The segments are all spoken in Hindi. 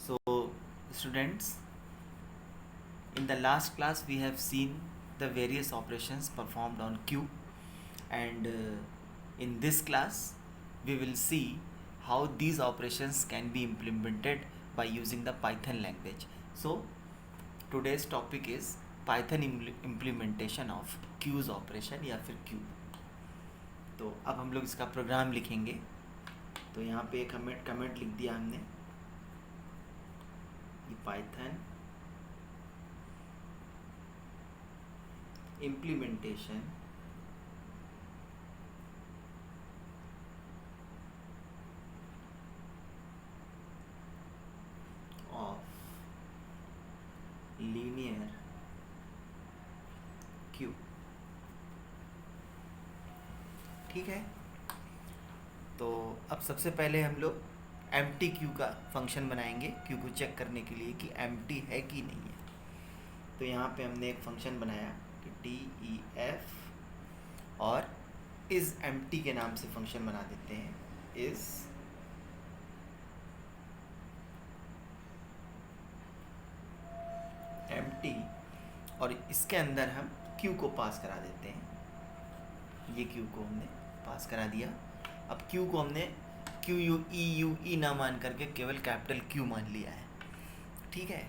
So, students, in the last class we have seen the various operations performed on Q, and in this class we will see how these operations can be implemented by using the Python language. So, today's topic is Python implementation of Q's operation या फिर Q. तो अब हम लोग इसका प्रोग्राम लिखेंगे. तो यहाँ पे एक कमेंट लिख दिया हमने, Python implementation of linear Q. ठीक है. तो अब सबसे पहले हम लोग एम्प्टी क्यू का फंक्शन बनाएंगे क्यू को चेक करने के लिए कि एम्प्टी है कि नहीं है. तो यहाँ पे हमने एक फंक्शन बनाया कि def और इस एम्प्टी के नाम से फंक्शन बना देते हैं. इस एम्प्टी और इसके अंदर हम क्यू को पास करा देते हैं. ये क्यू को हमने पास करा दिया. अब क्यू को हमने क्यू ना मान करके केवल कैपिटल क्यू मान लिया है. ठीक है.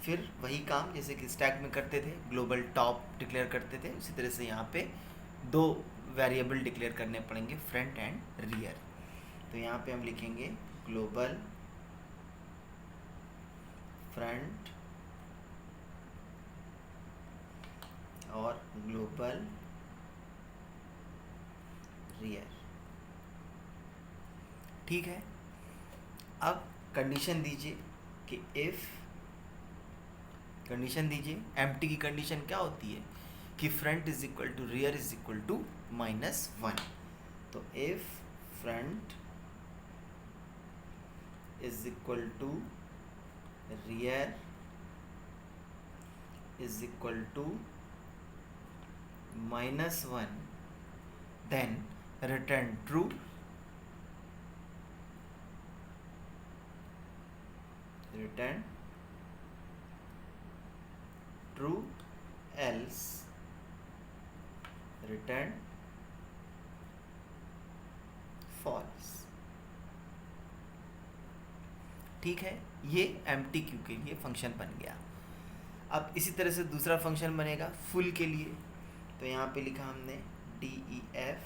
फिर वही काम जैसे कि स्टैक में करते थे, ग्लोबल टॉप डिक्लेयर करते थे, उसी तरह से यहाँ पे दो वेरिएबल डिक्लेयर करने पड़ेंगे, फ्रंट एंड रियर. तो यहाँ पे हम लिखेंगे ग्लोबल फ्रंट और ग्लोबल रियर. ठीक है. अब कंडीशन दीजिए कि इफ कंडीशन दीजिए. एम्प्टी की कंडीशन क्या होती है कि front is equal to rear is equal to -1. तो if front is equal to rear is equal to -1, then return true. Return true, else return false. ठीक है. ये एम्प्टी क्यू के लिए फंक्शन बन गया. अब इसी तरह से दूसरा फंक्शन बनेगा फुल के लिए. तो यहाँ पे लिखा हमने def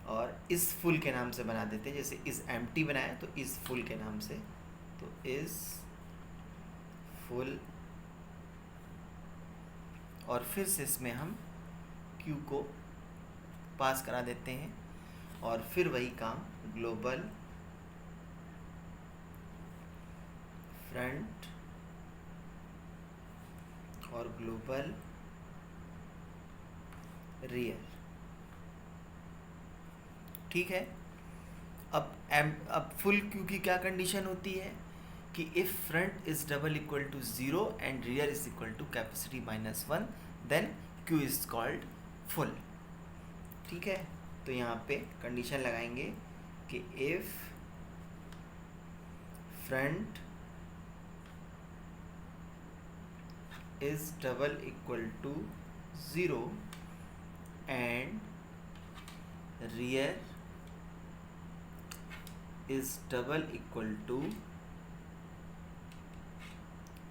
और इस फुल के नाम से बना देते हैं. जैसे इस एम्प्टी बनाया तो इस फुल के नाम से. तो इस फुल और फिर से इसमें हम क्यू को पास करा देते हैं और फिर वही काम ग्लोबल फ्रंट और ग्लोबल रियर. ठीक है. अब फुल क्यू की क्या कंडीशन होती है कि if front is double equal to 0 and rear is equal to capacity -1, then queue is called full. ठीक है. तो यहाँ पे कंडीशन लगाएंगे कि if front is double equal to 0 and rear is double equal to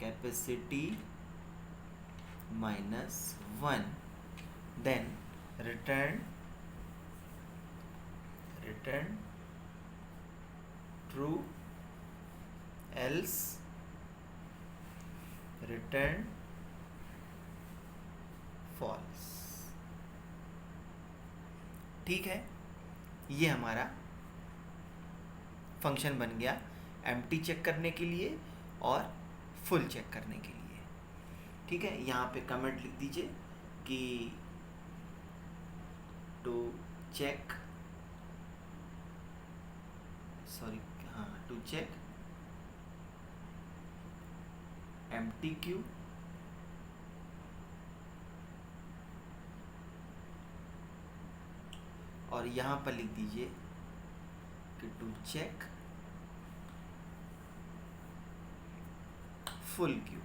capacity -1, then return true, else return false. ठीक है. ये हमारा फंक्शन बन गया एम्प्टी चेक करने के लिए और फुल चेक करने के लिए. ठीक है. यहाँ पे कमेंट लिख दीजिए कि टू चेक एम्प्टी क्यू और यहाँ पर लिख दीजिए कि टू चेक फुल क्यू।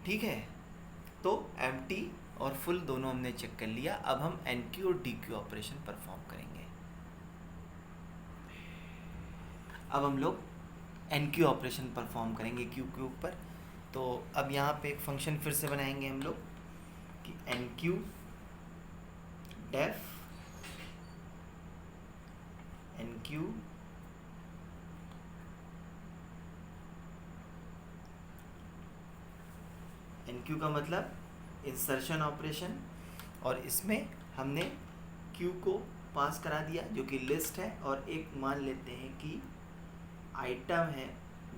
ठीक है, तो एम्प्टी और फुल दोनों हमने चेक कर लिया। अब हम एन क्यू और डी क्यू ऑपरेशन परफॉर्म करेंगे। अब हम लोग एन क्यू ऑपरेशन परफॉर्म करेंगे क्यू के ऊपर। तो अब यहाँ पे एक फंक्शन फिर से बनाएंगे हम लोग कि enqueue def enqueue enqueue का मतलब इंसर्शन ऑपरेशन, और इसमें हमने क्यू को पास करा दिया जो कि लिस्ट है, और एक मान लेते हैं कि आइटम है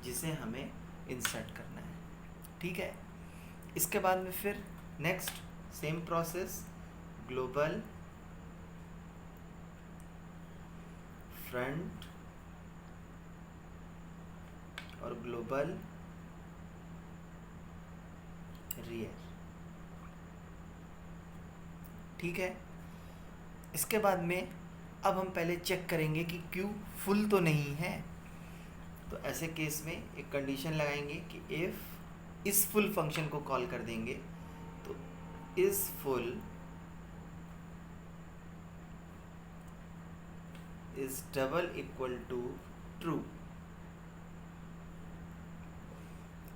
जिसे हमें इंसर्ट करना है। ठीक है, इसके बाद में फिर next same process, global front और ग्लोबल रियर। ठीक है, इसके बाद में अब हम पहले चेक करेंगे कि क्यू फुल तो नहीं है। तो ऐसे केस में एक कंडीशन लगाएंगे कि इफ इस फुल फंक्शन को कॉल कर देंगे तो इस full is double equal to true.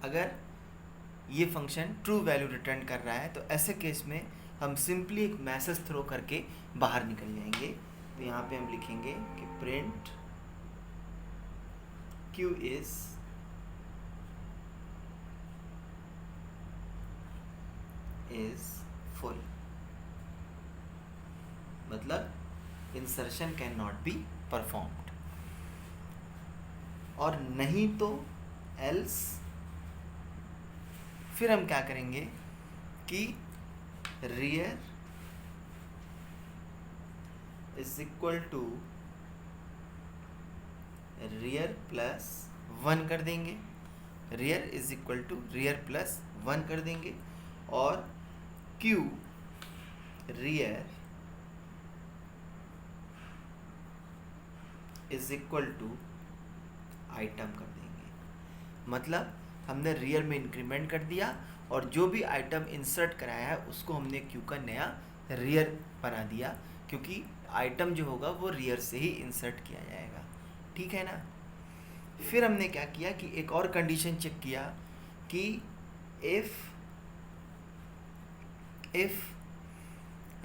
अगर ये फंक्शन ट्रू वैल्यू रिटर्न कर रहा है तो ऐसे केस में हम सिंपली एक मैसेज थ्रो करके बाहर निकल जाएंगे। तो यहाँ पे हम लिखेंगे कि प्रिंट क्यू इज फुल, मतलब insertion can not be performed, और नहीं तो एल्स फिर हम क्या करेंगे कि rear is equal to rear plus 1 कर देंगे, rear is equal to rear plus 1 कर देंगे, और queue rear is equal to item कर देंगे। मतलब हमने रियर में इंक्रीमेंट कर दिया और जो भी आइटम इंसर्ट कराया है उसको हमने क्यू का नया रियर बना दिया, क्योंकि आइटम जो होगा वो रियर से ही इंसर्ट किया जाएगा। ठीक है ना। फिर हमने क्या किया कि एक और कंडीशन चेक किया कि if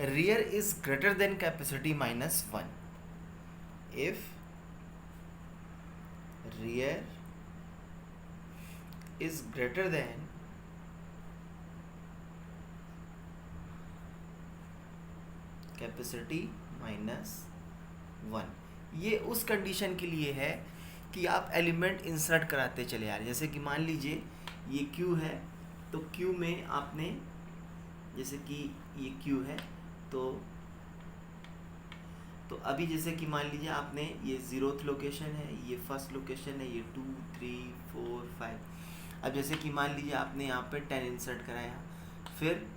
rear is greater than capacity minus 1, if rear is greater than capacity minus 1। ये उस कंडीशन के लिए है कि आप एलिमेंट इंसर्ट कराते चले आ रहे। जैसे कि मान लीजिए ये क्यू है, तो क्यू में आपने, जैसे कि ये क्यू है, तो अभी जैसे कि मान लीजिए आपने ये 0th लोकेशन है, ये फर्स्ट लोकेशन है, ये 2 3 4 5। अब जैसे कि मान लीजिए आपने यहाँ पे 10 इंसर्ट कराया, फिर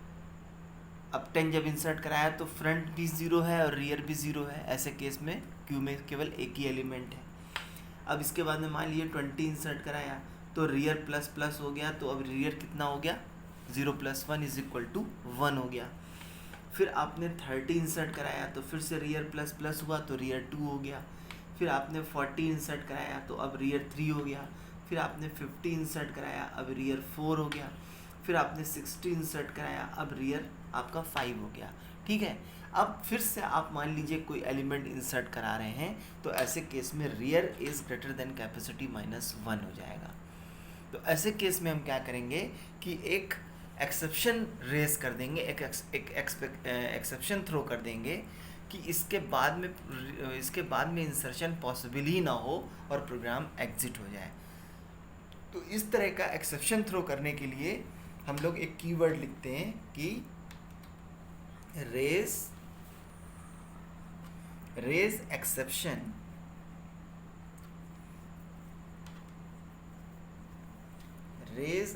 अब 10 जब इंसर्ट कराया तो फ्रंट भी 0 है और रियर भी 0 है। ऐसे केस में क्यू में केवल एक ही एलिमेंट है। अब इसके बाद में मान लीजिए 20 इंसर्ट कराया तो रियर प्लस प्लस हो गया, तो अब रियर कितना हो गया, 0 + 1 इज इक्वल टू 1 हो गया। फिर आपने 30 इंसर्ट कराया तो फिर से रियर प्लस प्लस हुआ तो रियर 2 हो गया। फिर आपने 40 इंसर्ट कराया तो अब रियर 3 हो गया। फिर आपने 50 इंसर्ट कराया, अब रियर 4 हो गया। फिर आपने 60 इंसर्ट कराया, अब रियर आपका 5 हो गया। ठीक है। अब फिर से आप मान लीजिए कोई एलिमेंट इंसर्ट करा रहे हैं, तो ऐसे केस में rear is greater than capacity minus 1 हो जाएगा। तो ऐसे केस में हम क्या करेंगे कि एक एक्सेप्शन रेज कर देंगे, एक एक्सेप्शन थ्रो कर देंगे कि इसके बाद में इंसर्शन पॉसिबल ही ना हो और प्रोग्राम एग्जिट हो जाए। तो इस तरह का एक्सेप्शन थ्रो करने के लिए हम लोग एक कीवर्ड लिखते हैं कि रेज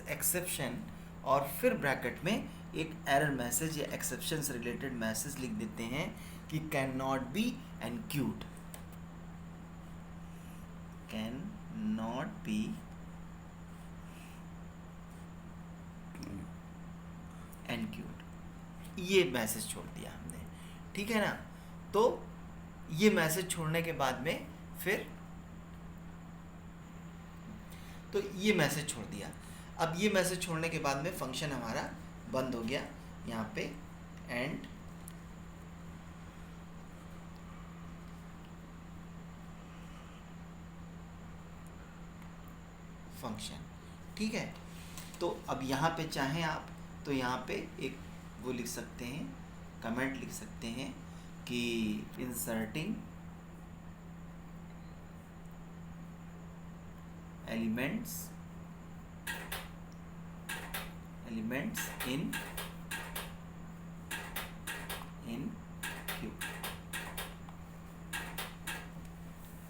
एक्सेप्शन, और फिर ब्रैकेट में एक एरर मैसेज या एक्सेप्शन से रिलेटेड मैसेज लिख देते हैं कि can not be enqueued. Can not be enqueued. ये मैसेज छोड़ दिया हमने, ठीक है ना। तो ये मैसेज छोड़ने के बाद में फिर तो ये मैसेज छोड़ दिया। अब ये मैसेज छोड़ने के बाद में फंक्शन हमारा बंद हो गया। यहाँ पे एंड फंक्शन, ठीक है। तो अब यहाँ पे चाहें आप तो यहाँ पे एक वो लिख सकते हैं, कमेंट लिख सकते हैं कि इंसर्टिंग एलिमेंट्स इन क्यू,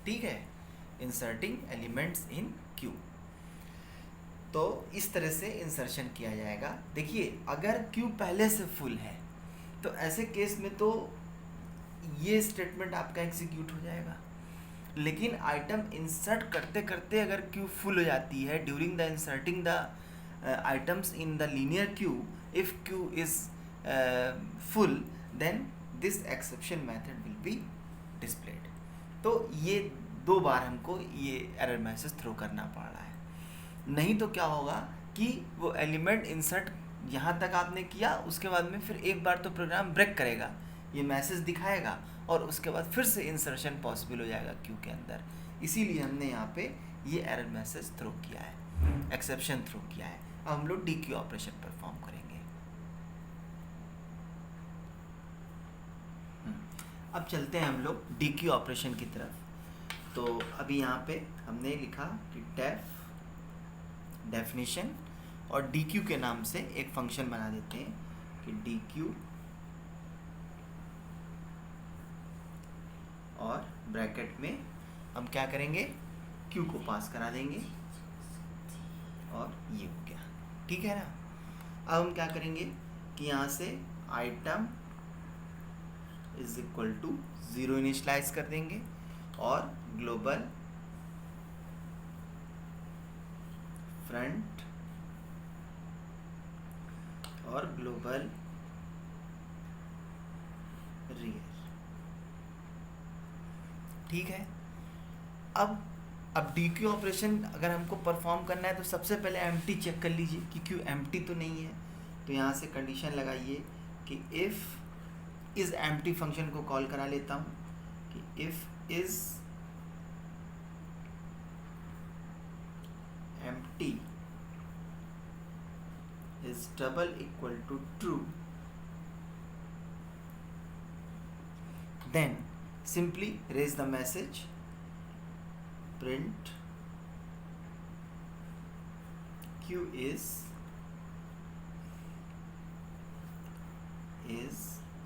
ठीक है, इंसर्टिंग एलिमेंट्स इन क्यू। तो इस तरह से इंसर्शन किया जाएगा। देखिए अगर क्यू पहले से फुल है तो ऐसे केस में तो ये स्टेटमेंट आपका एग्जीक्यूट हो जाएगा। लेकिन आइटम इंसर्ट करते करते अगर क्यू फुल हो जाती है during the inserting the items in the linear queue, if queue is full then this exception method will be displayed. तो ये 2 बार हमको ये एरर मैसेज थ्रो करना पड़ रहा है। नहीं तो क्या होगा कि वो एलिमेंट इंसर्ट यहाँ तक आपने किया, उसके बाद में फिर एक बार तो प्रोग्राम ब्रेक करेगा, ये मैसेज दिखाएगा और उसके बाद फिर से इंसर्शन पॉसिबल हो जाएगा क्यू के अंदर। इसीलिए हमने यहाँ पे ये एरर मैसेज थ्रो किया है, एक्सेप्शन थ्रो किया है। अब हम लोग डीक्यू ऑपरेशन परफॉर्म करेंगे। अब चलते हैं हम लोग डीक्यू ऑपरेशन की तरफ। तो अभी यहाँ पे हमने लिखा कि डेफिनेशन और डीक्यू के नाम से एक फंक्शन बना देते हैं कि डीक्यू और ब्रैकेट में हम क्या करेंगे, क्यू को पास करा देंगे और ये हो गया, ठीक है ना। अब हम क्या करेंगे कि यहाँ से item is equal to 0 initialize कर देंगे और ग्लोबल फ्रंट और ग्लोबल रियर, ठीक है। अब डीक्यू ऑपरेशन अगर हमको परफॉर्म करना है तो सबसे पहले एम्प्टी चेक कर लीजिए कि क्यू एम्प्टी तो नहीं है। तो यहाँ से कंडीशन लगाइए कि इफ़ इज़ एम्प्टी फंक्शन को कॉल करा लेता हूँ कि if is empty is double equal to true, then simply raise the message print q is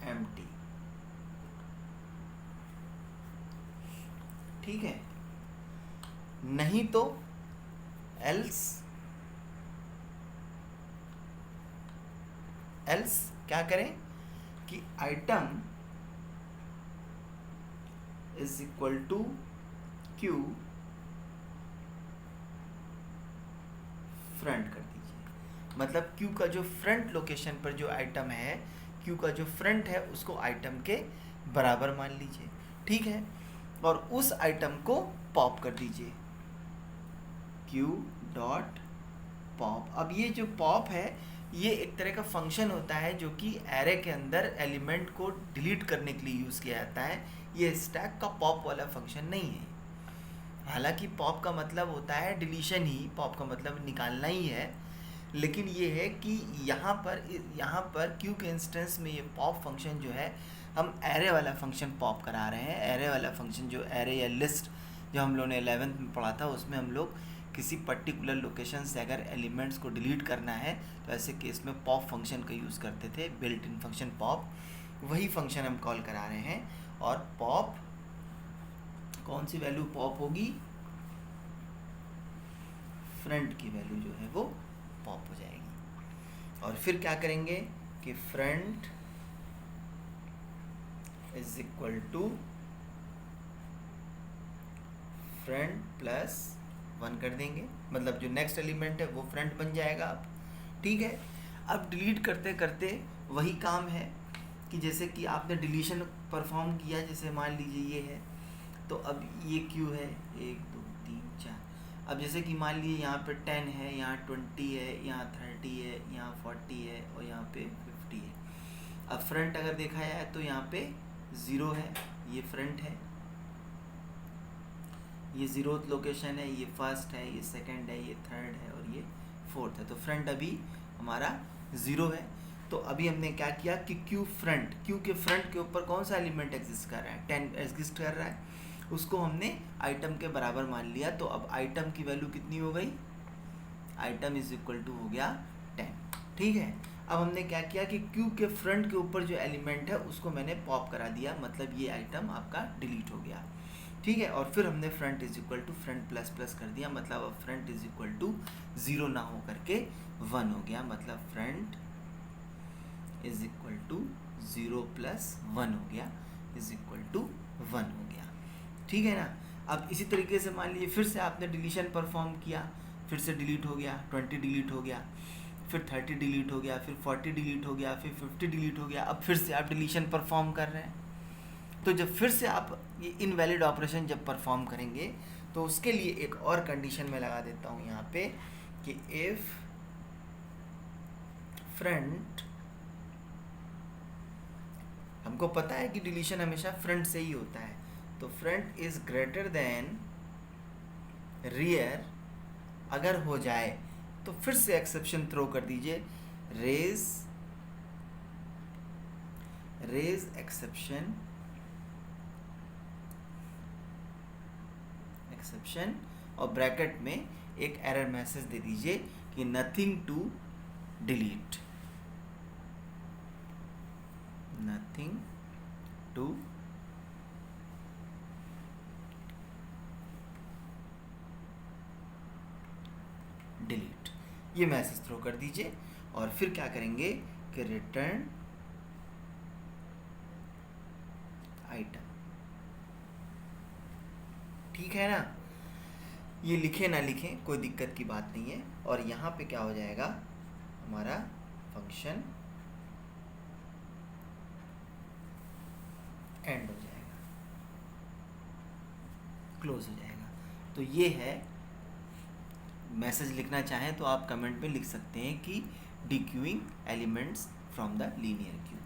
empty, ठीक है। नहीं तो एल्स क्या करें कि item is equal to queue front कर दीजिए। मतलब क्यू का जो फ्रंट लोकेशन पर जो आइटम है, क्यू का जो फ्रंट है उसको आइटम के बराबर मान लीजिए, ठीक है। और उस आइटम को पॉप कर दीजिए क्यू डॉट पॉप। अब ये जो पॉप है ये एक तरह का फंक्शन होता है जो कि एरे के अंदर एलिमेंट को डिलीट करने के लिए यूज़ किया जाता है। ये स्टैक का पॉप वाला फंक्शन नहीं है। हालांकि पॉप का मतलब होता है डिलीशन ही, पॉप का मतलब निकालना ही है, लेकिन ये है कि यहाँ पर क्यू के इंस्टेंस में ये पॉप फंक्शन जो है हम एरे वाला फंक्शन पॉप करा रहे हैं। एरे वाला फंक्शन जो एरे या लिस्ट जो हम लोगों ने 11th में पढ़ा था उसमें हम लोग किसी पर्टिकुलर लोकेशन से अगर एलिमेंट्स को डिलीट करना है तो ऐसे केस में पॉप फंक्शन का यूज़ करते थे, बिल्ट इन फंक्शन पॉप। वही फंक्शन हम कॉल करा रहे हैं और पॉप कौन सी वैल्यू पॉप होगी, फ्रंट की वैल्यू जो है वो पॉप हो जाएगी। और फिर क्या करेंगे कि front is equal to front plus 1 कर देंगे, मतलब जो नेक्स्ट एलिमेंट है वो फ्रंट बन जाएगा अब। ठीक है, अब डिलीट करते करते वही काम है कि जैसे कि आपने डिलीशन परफॉर्म किया, जैसे मान लीजिए ये है, तो अब ये क्यू है 1 2 3 4। अब जैसे कि मान लीजिए यहाँ पे 10 है, यहाँ 20 है, यहाँ 30 है, यहाँ 40 है और यहाँ पे 50 है। अब फ्रंट अगर देखा जाए तो यहाँ पे 0 है, ये फ्रंट है, ये 0th लोकेशन है, ये फर्स्ट है, ये सेकंड है, ये थर्ड है और ये फोर्थ है। तो फ्रंट अभी हमारा 0 है। तो अभी हमने क्या किया कि क्यू के फ्रंट के ऊपर कौन सा एलिमेंट एग्जिस्ट कर रहा है, 10 एग्जिस्ट कर रहा है, उसको हमने आइटम के बराबर मान लिया। तो अब आइटम की वैल्यू कितनी हो गई, आइटम इज इक्वल टू हो गया 10। ठीक है, अब हमने क्या किया कि क्यू के फ्रंट के ऊपर जो एलिमेंट है उसको मैंने पॉप करा दिया, मतलब ये आइटम आपका डिलीट हो गया। ठीक है, और फिर हमने front is equal to front plus plus कर दिया, मतलब अब फ्रंट इज इक्वल टू 0 ना हो करके 1 हो गया, मतलब front is equal to 0 plus 1 हो गया, इज इक्वल टू 1 हो गया। ठीक है ना। अब इसी तरीके से मान लीजिए फिर से आपने डिलीशन परफॉर्म किया, फिर से डिलीट हो गया, 20 डिलीट हो गया, फिर 30 डिलीट हो गया, फिर 40 डिलीट हो गया, फिर 50 डिलीट हो गया। अब फिर से आप डिलीशन परफॉर्म कर रहे हैं, तो जब फिर से आप ये इनवैलिड ऑपरेशन जब परफॉर्म करेंगे तो उसके लिए एक और कंडीशन मैं लगा देता हूँ यहाँ पे कि इफ फ्रंट, हमको पता है कि डिलीशन हमेशा फ्रंट से ही होता है, तो front is greater than rear अगर हो जाए तो फिर से एक्सेप्शन थ्रो कर दीजिए, रेज एक्सेप्शन और ब्रैकेट में एक एरर मैसेज दे दीजिए कि nothing to delete, nothing to delete, ये मैसेज थ्रो कर दीजिए। और फिर क्या करेंगे कि रिटर्न आइटम। ठीक है ना, ये लिखे ना लिखे कोई दिक्कत की बात नहीं है। और यहाँ पे क्या हो जाएगा, हमारा फंक्शन एंड हो जाएगा, क्लोज हो जाएगा। तो ये है, मैसेज लिखना चाहें तो आप कमेंट में लिख सकते हैं कि dequeuing elements from the linear queue.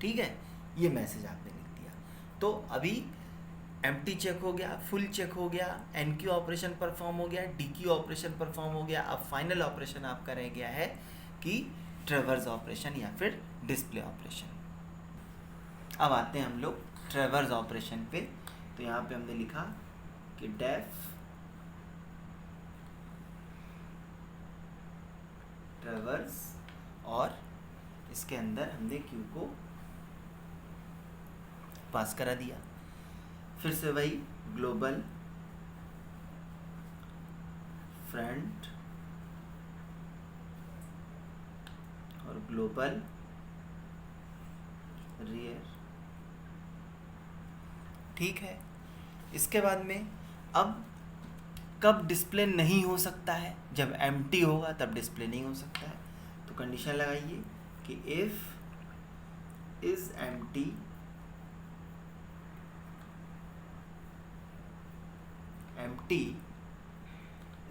ठीक है, ये मैसेज आपने लिख दिया। तो अभी एम्प्टी चेक हो गया, फुल चेक हो गया, एनक्यू ऑपरेशन परफॉर्म हो गया, डीक्यू ऑपरेशन परफॉर्म हो गया। अब फाइनल ऑपरेशन आपका रह गया है कि ट्रेवर्स ऑपरेशन या फिर डिस्प्ले ऑपरेशन। अब आते हैं हम लोग ट्रेवर्स ऑपरेशन पे। तो यहाँ पे हमने लिखा कि डेफ ट्रेवर्स, और इसके अंदर हमने क्यू को पास करा दिया। फिर से वही ग्लोबल फ्रंट और ग्लोबल रियर। ठीक है, इसके बाद में अब कब डिस्प्ले नहीं हो सकता है, जब एम्प्टी होगा तब डिस्प्ले नहीं हो सकता है। तो कंडीशन लगाइए कि if is empty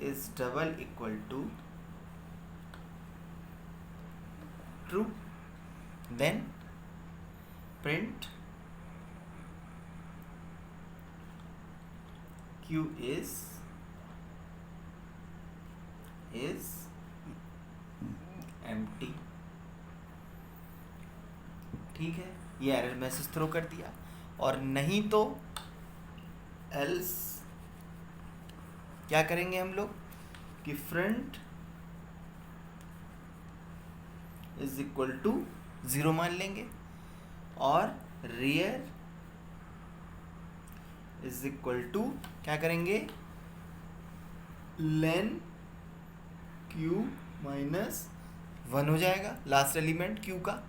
is double equal to true, then print q is empty। ठीक है, ये एरर मैसेज थ्रो कर दिया। और नहीं तो एल्स क्या करेंगे हम लोग कि front is equal to zero मान लेंगे, और रियर इज इक्वल टू क्या करेंगे, लेन क्यू माइनस 1 हो जाएगा लास्ट एलिमेंट क्यू का।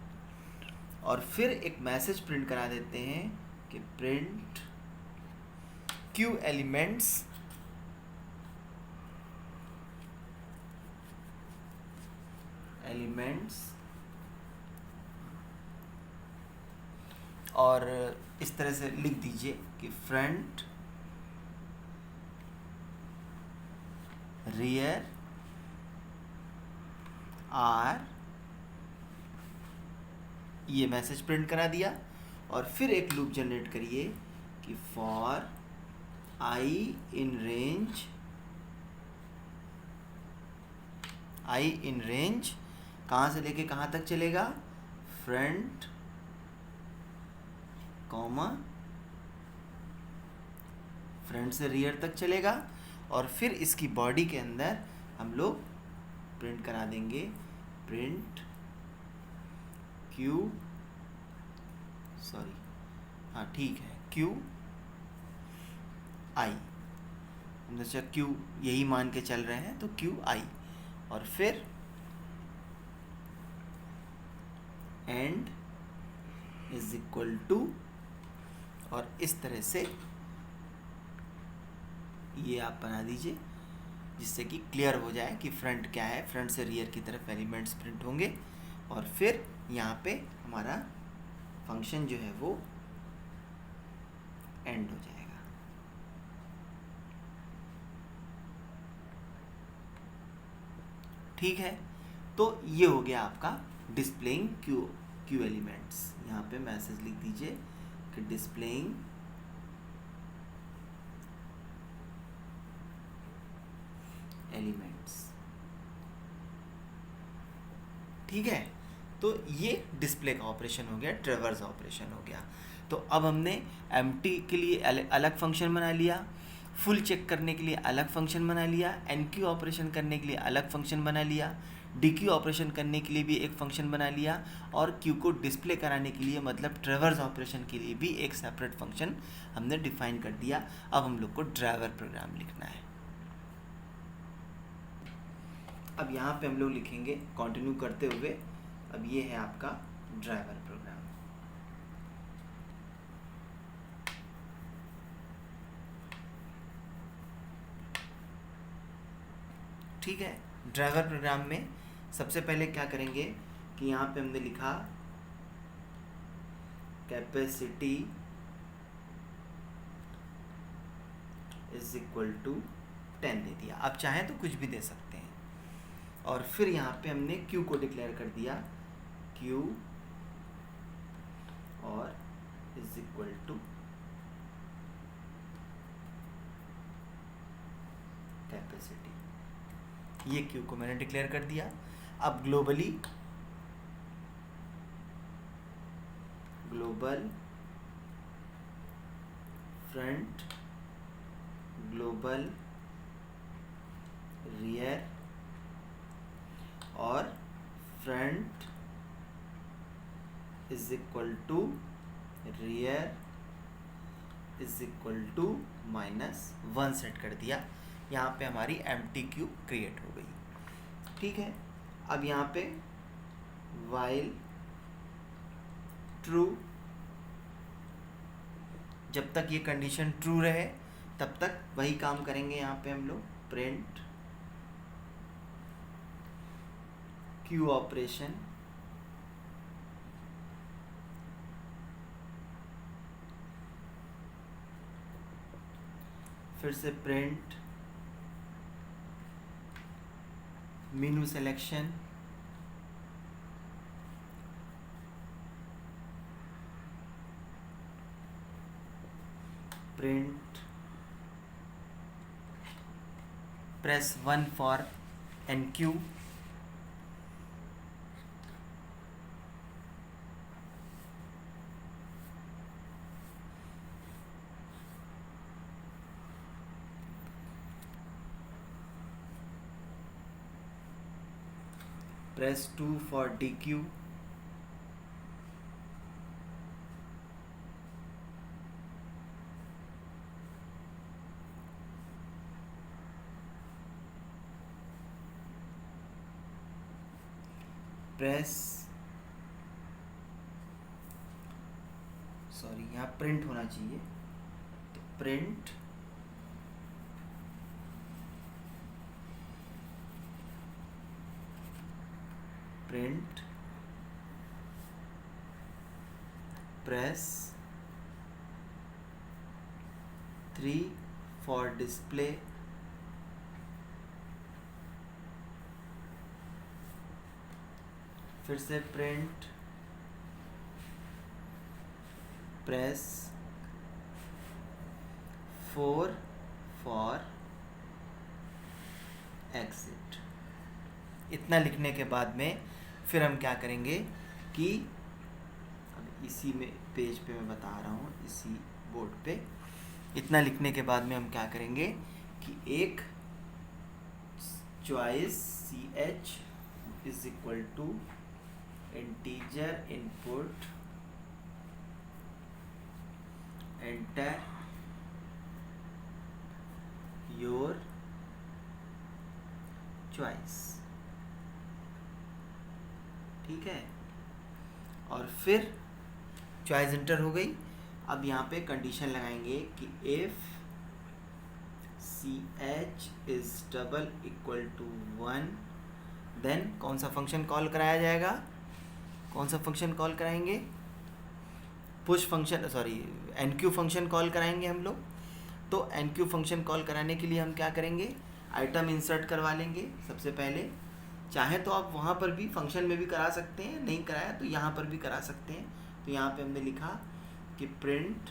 और फिर एक मैसेज प्रिंट करा देते हैं कि प्रिंट क्यू एलिमेंट्स और इस तरह से लिख दीजिए कि फ्रंट, रियर आर, ये मैसेज प्रिंट करा दिया। और फिर एक लूप जनरेट करिए कि फॉर आई इन रेंज कहाँ से लेके कहाँ तक चलेगा, फ्रंट कॉमा फ्रंट से रियर तक चलेगा। और फिर इसकी बॉडी के अंदर हम लोग प्रिंट करा देंगे प्रिंट क्यू, सॉरी हाँ ठीक है, क्यू आई, जैसे क्यू यही मान के चल रहे हैं तो क्यू आई। और फिर एंड इज इक्वल टू, और इस तरह से ये आप बना दीजिए जिससे कि क्लियर हो जाए कि फ्रंट क्या है, फ्रंट से रियर की तरफ एलिमेंट्स प्रिंट होंगे। और फिर यहाँ पे हमारा फंक्शन जो है वो एंड हो जाएगा। ठीक है, तो ये हो गया आपका डिस्प्लेइंग क्यू एलिमेंट्स। यहाँ पे मैसेज लिख दीजिए कि डिस्प्लेइंग एलिमेंट्स। ठीक है, तो ये डिस्प्ले का ऑपरेशन हो गया, ट्रेवर्स ऑपरेशन हो गया। तो अब हमने एम्प्टी के लिए अलग फंक्शन बना लिया, फुल चेक करने के लिए अलग फंक्शन बना लिया, एनक्यू ऑपरेशन करने के लिए अलग फंक्शन बना लिया, डीक्यू ऑपरेशन करने के लिए भी एक फंक्शन बना लिया, और क्यू को डिस्प्ले कराने के लिए मतलब ट्रेवर्स ऑपरेशन के लिए भी एक सेपरेट फंक्शन हमने डिफाइन कर दिया। अब हम लोग को ड्राइवर प्रोग्राम लिखना है। अब यहाँ पे हम लोग लिखेंगे कंटिन्यू करते हुए, अब ये है आपका ड्राइवर प्रोग्राम। ठीक है, ड्राइवर प्रोग्राम में सबसे पहले क्या करेंगे कि यहाँ पे हमने लिखा कैपेसिटी इज इक्वल टू 10 दे दिया। आप चाहें तो कुछ भी दे सकते हैं। और फिर यहाँ पे हमने Q को डिक्लेयर कर दिया, Q और इज इक्वल टू कैपेसिटी, ये Q को मैंने डिक्लेयर कर दिया। अब ग्लोबल फ्रंट, ग्लोबल रियर और front is equal to rear is equal to -1 set कर दिया। यहाँ पे हमारी एम्प्टी क्यू क्रिएट हो गई। ठीक है, अब यहाँ पे वाइल ट्रू, जब तक ये कंडीशन ट्रू रहे तब तक वही काम करेंगे। यहाँ पे हम लोग प्रिंट क्यू ऑपरेशन फिर से print menu selection, print press 1 for NQ, press 2 for DQ, press, sorry यहाँ प्रिंट होना चाहिए, तो print print press 3 for display, फिर से प्रिंट प्रेस 4 फॉर एग्जिट। इतना लिखने के बाद में फिर हम क्या करेंगे कि अब इसी में पेज पे मैं बता रहा हूँ, इसी बोर्ड पे इतना लिखने के बाद में हम क्या करेंगे कि एक choice CH is equal to integer input enter your choice, ठीक है। और फिर चॉइस एंटर हो गई। अब यहाँ पे कंडीशन लगाएंगे कि if CH is double equal to 1 then कौन सा फंक्शन कॉल कराया जाएगा, कौन सा फंक्शन कॉल कराएंगे, push function, sorry NQ function call कराएंगे हम लोग। तो NQ फंक्शन कॉल कराने के लिए हम क्या करेंगे, आइटम इंसर्ट करवा लेंगे सबसे पहले। चाहे तो आप वहाँ पर भी फंक्शन में भी करा सकते हैं, नहीं कराया तो यहाँ पर भी करा सकते हैं। तो यहाँ पे हमने लिखा कि प्रिंट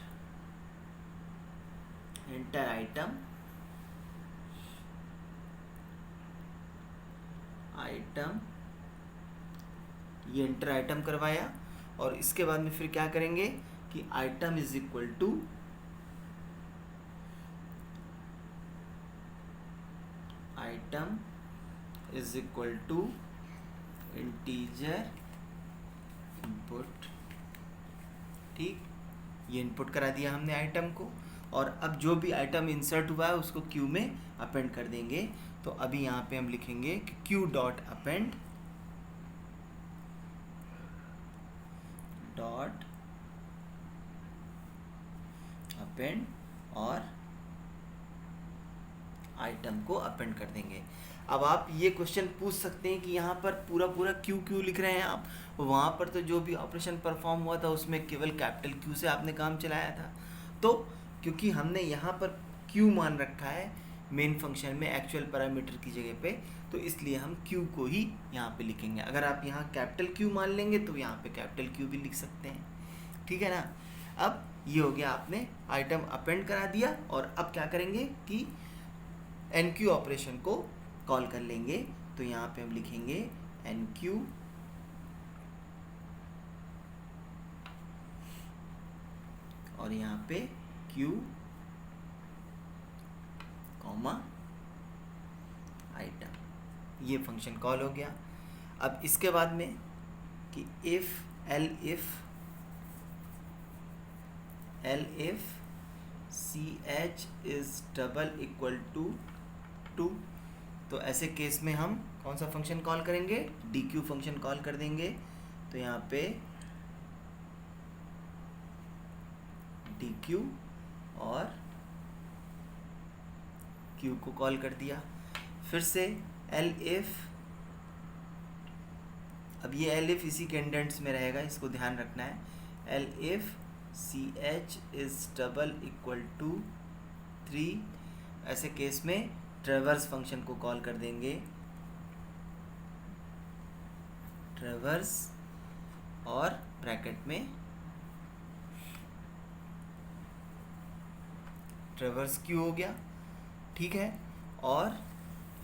एंटर आइटम, ये एंटर आइटम करवाया। और इसके बाद में फिर क्या करेंगे कि item is equal to integer input, ठीक। ये इनपुट करा दिया हमने आइटम को। और अब जो भी आइटम इंसर्ट हुआ है उसको क्यू में अपेंड कर देंगे। तो अभी यहाँ पे हम लिखेंगे कि क्यू डॉट अपेंड और आइटम को अपेंड कर देंगे। अब आप ये क्वेश्चन पूछ सकते हैं कि यहाँ पर पूरा पूरा क्यू लिख रहे हैं आप, वहाँ पर तो जो भी ऑपरेशन परफॉर्म हुआ था उसमें केवल कैपिटल Q से आपने काम चलाया था। तो क्योंकि हमने यहाँ पर Q मान रखा है मेन फंक्शन में एक्चुअल पैरामीटर की जगह पे, तो इसलिए हम Q को ही यहाँ पे लिखेंगे। अगर आप यहाँ कैपिटल Q मान लेंगे तो यहाँ पे कैपिटल Q भी लिख सकते हैं, ठीक है ना। अब ये हो गया, आपने आइटम अपेंड करा दिया। और अब क्या करेंगे कि NQ ऑपरेशन को कॉल कर लेंगे। तो यहाँ पे हम लिखेंगे NQ और यहाँ पे Q कॉमा आइटम, ये फंक्शन कॉल हो गया। अब इसके बाद में कि elif CH is double equal to 2, तो ऐसे केस में हम कौन सा फंक्शन कॉल करेंगे, DQ फंक्शन कॉल कर देंगे। तो यहाँ पे DQ और Q को कॉल कर दिया। फिर से elif, अब ये elif इसी के इंडेंट्स में रहेगा, इसको ध्यान रखना है। elif CH is double equal to 3, ऐसे केस में ट्रेवर्स फंक्शन को कॉल कर देंगे। ट्रेवर्स और ब्रैकेट में ट्रेवर्स Q हो गया, ठीक है। और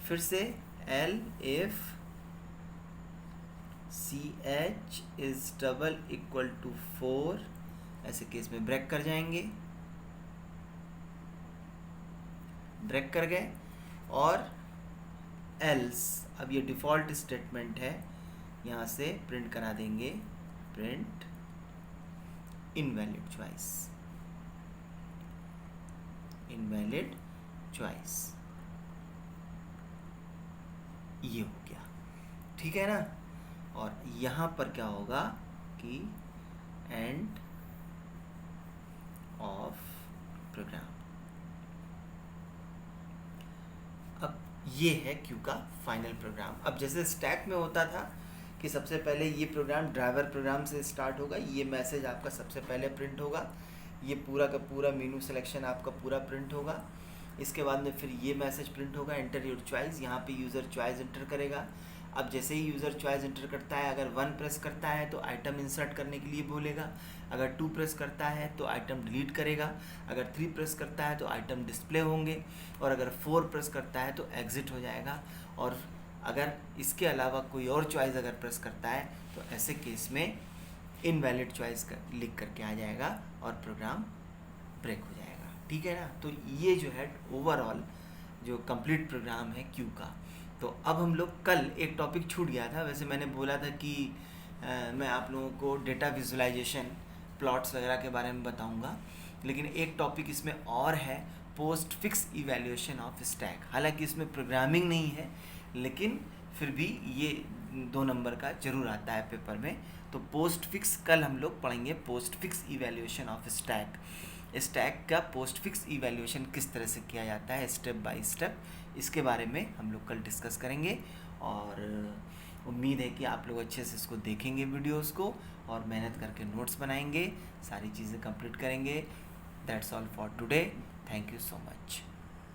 फिर से elif CH is double equal to 4, ऐसे केस में ब्रेक कर जाएंगे, ब्रेक कर गए। और एल्स, अब ये डिफ़ॉल्ट स्टेटमेंट है, यहाँ से प्रिंट करा देंगे प्रिंट इनवैलिड चॉइस, ये हो गया, ठीक है ना। और यहाँ पर क्या होगा कि एंड ऑफ प्रोग्राम। अब ये है क्यू का फाइनल प्रोग्राम। अब जैसे स्टैक में होता था कि सबसे पहले ये प्रोग्राम ड्राइवर प्रोग्राम से स्टार्ट होगा, ये मैसेज आपका सबसे पहले प्रिंट होगा, ये पूरा का पूरा मेनू सिलेक्शन आपका पूरा प्रिंट होगा। इसके बाद में फिर ये मैसेज प्रिंट होगा, एंटर योर चॉइस। यहाँ पे यूज़र चॉइस एंटर करेगा। अब जैसे ही यूज़र चॉइस एंटर करता है, अगर 1 प्रेस करता है तो आइटम इंसर्ट करने के लिए बोलेगा, अगर 2 प्रेस करता है तो आइटम डिलीट करेगा, अगर 3 प्रेस करता है तो आइटम डिस्प्ले होंगे, और अगर 4 प्रेस करता है तो एग्ज़िट हो जाएगा। और अगर इसके अलावा कोई और चॉइस अगर प्रेस करता है तो ऐसे केस में इनवैलिड चॉइस लिख करके आ जाएगा और प्रोग्राम ब्रेक हो जाएगा। ठीक है ना। तो ये जो है ओवरऑल जो कंप्लीट प्रोग्राम है क्यू का। तो अब हम लोग कल एक टॉपिक छूट गया था, वैसे मैंने बोला था कि मैं आप लोगों को डेटा विजुअलाइजेशन प्लॉट्स वगैरह के बारे में बताऊंगा, लेकिन एक टॉपिक इसमें और है, post fix evaluation of stack. हालांकि इसमें प्रोग्रामिंग नहीं है, लेकिन फिर भी ये 2 नंबर का जरूर आता है पेपर में। तो पोस्ट फिक्स कल हम लोग पढ़ेंगे, post fix evaluation of stack. Stack का पोस्ट फिक्स इवैल्यूएशन किस तरह से किया जाता है स्टेप बाय स्टेप, इसके बारे में हम लोग कल डिस्कस करेंगे। और उम्मीद है कि आप लोग अच्छे से इसको देखेंगे वीडियोस को, और मेहनत करके नोट्स बनाएंगे, सारी चीज़ें कंप्लीट करेंगे। That's all for today. Thank you so much.